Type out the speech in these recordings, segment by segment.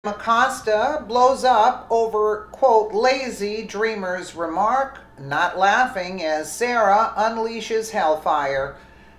Acosta blows up over, quote, lazy dreamer's remark, not laughing as Sarah unleashes Hellfire,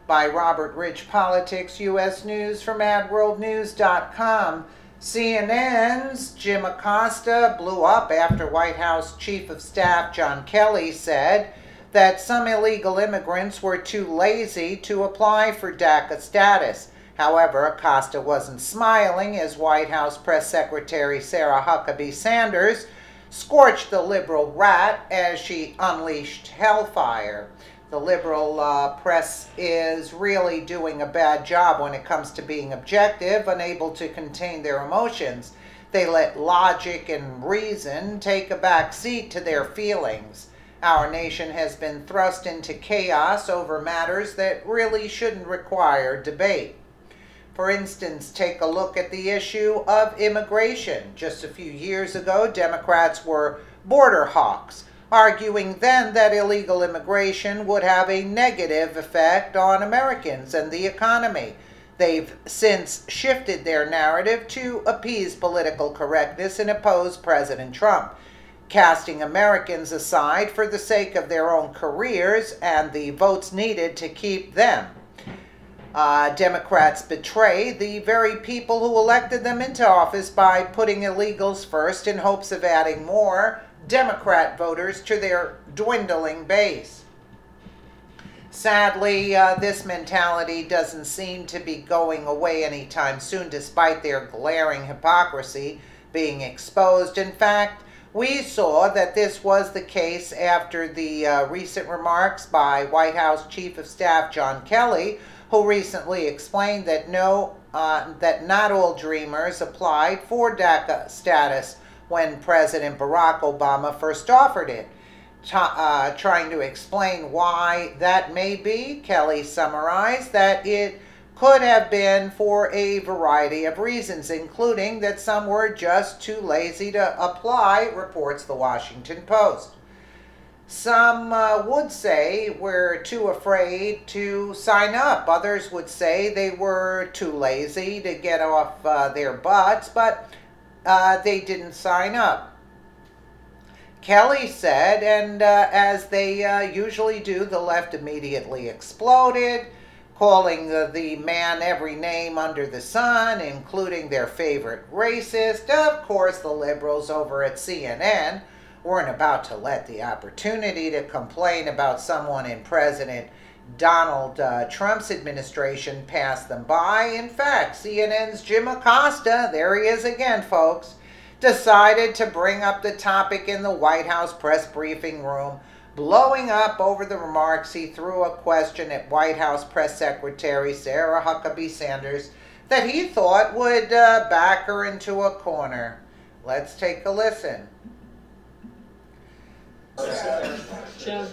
by Robert Rich Politics, U.S. News from AdWorldNews.com. CNN's Jim Acosta blew up after White House Chief of Staff John Kelly said that some illegal immigrants were too lazy to apply for DACA status. However, Acosta wasn't smiling as White House Press Secretary Sarah Huckabee Sanders scorched the liberal rat as she unleashed Hellfire. The liberal press is really doing a bad job when it comes to being objective, unable to contain their emotions. They let logic and reason take a back seat to their feelings. Our nation has been thrust into chaos over matters that really shouldn't require debate. For instance, take a look at the issue of immigration. Just a few years ago, Democrats were border hawks, arguing then that illegal immigration would have a negative effect on Americans and the economy. They've since shifted their narrative to appease political correctness and oppose President Trump, casting Americans aside for the sake of their own careers and the votes needed to keep them. Democrats betray the very people who elected them into office by putting illegals first in hopes of adding more Democrat voters to their dwindling base. Sadly, this mentality doesn't seem to be going away anytime soon, despite their glaring hypocrisy being exposed. In fact, we saw that this was the case after the recent remarks by White House Chief of Staff John Kelly, who recently explained that that not all dreamers applied for DACA status when President Barack Obama first offered it. Trying to explain why that may be, Kelly summarized that it could have been for a variety of reasons, including that some were just too lazy to apply, reports the Washington Post. Some would say we're too afraid to sign up. Others would say they were too lazy to get off their butts, but they didn't sign up. Kelly said, and as they usually do, the left immediately exploded, calling the man every name under the sun, including their favorite racist. Of course, the liberals over at CNN weren't about to let the opportunity to complain about someone in President Donald Trump's administration pass them by. In fact, CNN's Jim Acosta, there he is again, folks, decided to bring up the topic in the White House press briefing room, blowing up over the remarks he threw a question at White House Press Secretary Sarah Huckabee Sanders that he thought would back her into a corner. Let's take a listen. Jim.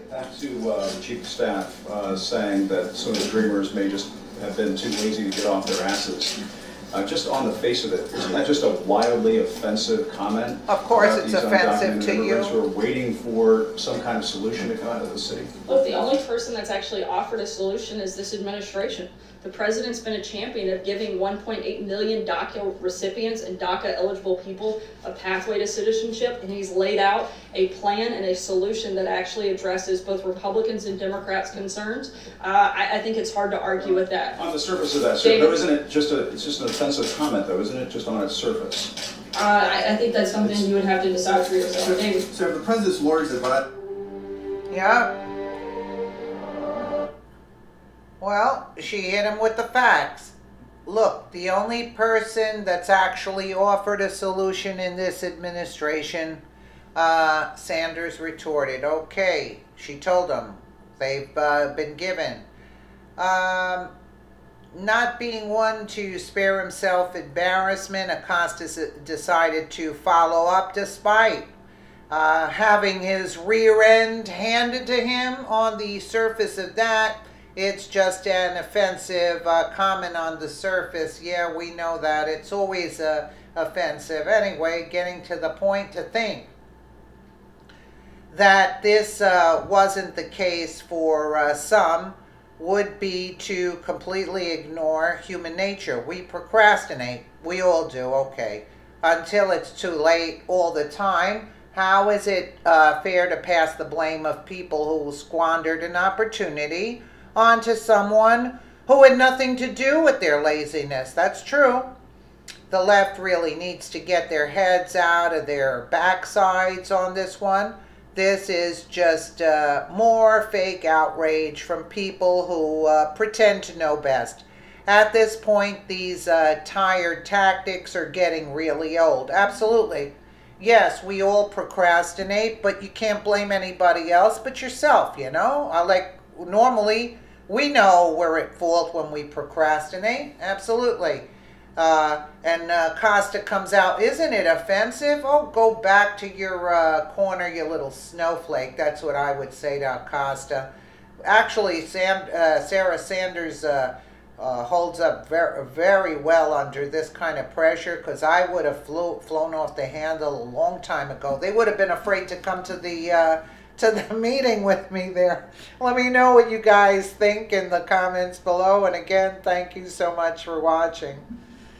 Back to the Chief of Staff saying that some of the dreamers may just have been too lazy to get off their asses. Just on the face of it, isn't that just a wildly offensive comment? Of course it's offensive to you. Who are waiting for some kind of solution to come out of the city. Look, the only person that's actually offered a solution is this administration. The president's been a champion of giving 1.8 million DACA recipients and DACA eligible people a pathway to citizenship, and he's laid out a plan and a solution that actually addresses both Republicans and Democrats' concerns. I think it's hard to argue with that. On the surface of that, sir, though, isn't it just it's just an offensive comment, though, isn't it, just on its surface? I think that's something you would have to decide for yourself. David. So if the president's lawyers advise... Yeah. Well, she hit him with the facts. Look, the only person that's actually offered a solution in this administration, Sanders retorted, okay, she told them they've been given. Not being one to spare himself embarrassment, Acosta decided to follow up despite having his rear end handed to him. On the surface of that, it's just an offensive comment on the surface. Yeah, we know that. It's always offensive. Anyway, getting to the point to think that this wasn't the case for some would be to completely ignore human nature. We procrastinate. We all do, okay. Until it's too late all the time. How is it fair to pass the blame of people who squandered an opportunity onto someone who had nothing to do with their laziness? That's true. The left really needs to get their heads out of their backsides on this one. This is just more fake outrage from people who pretend to know best. At this point, these tired tactics are getting really old. Absolutely. Yes, we all procrastinate, but you can't blame anybody else but yourself, you know? Normally, we know we're at fault when we procrastinate. Absolutely. And Acosta comes out, isn't it offensive? Oh, go back to your corner, you little snowflake. That's what I would say to Acosta. Actually, Sarah Sanders holds up very, very well under this kind of pressure, because I would have flown off the handle a long time ago. They would have been afraid to come to the meeting with me there. Let me know what you guys think in the comments below. And again, thank you so much for watching.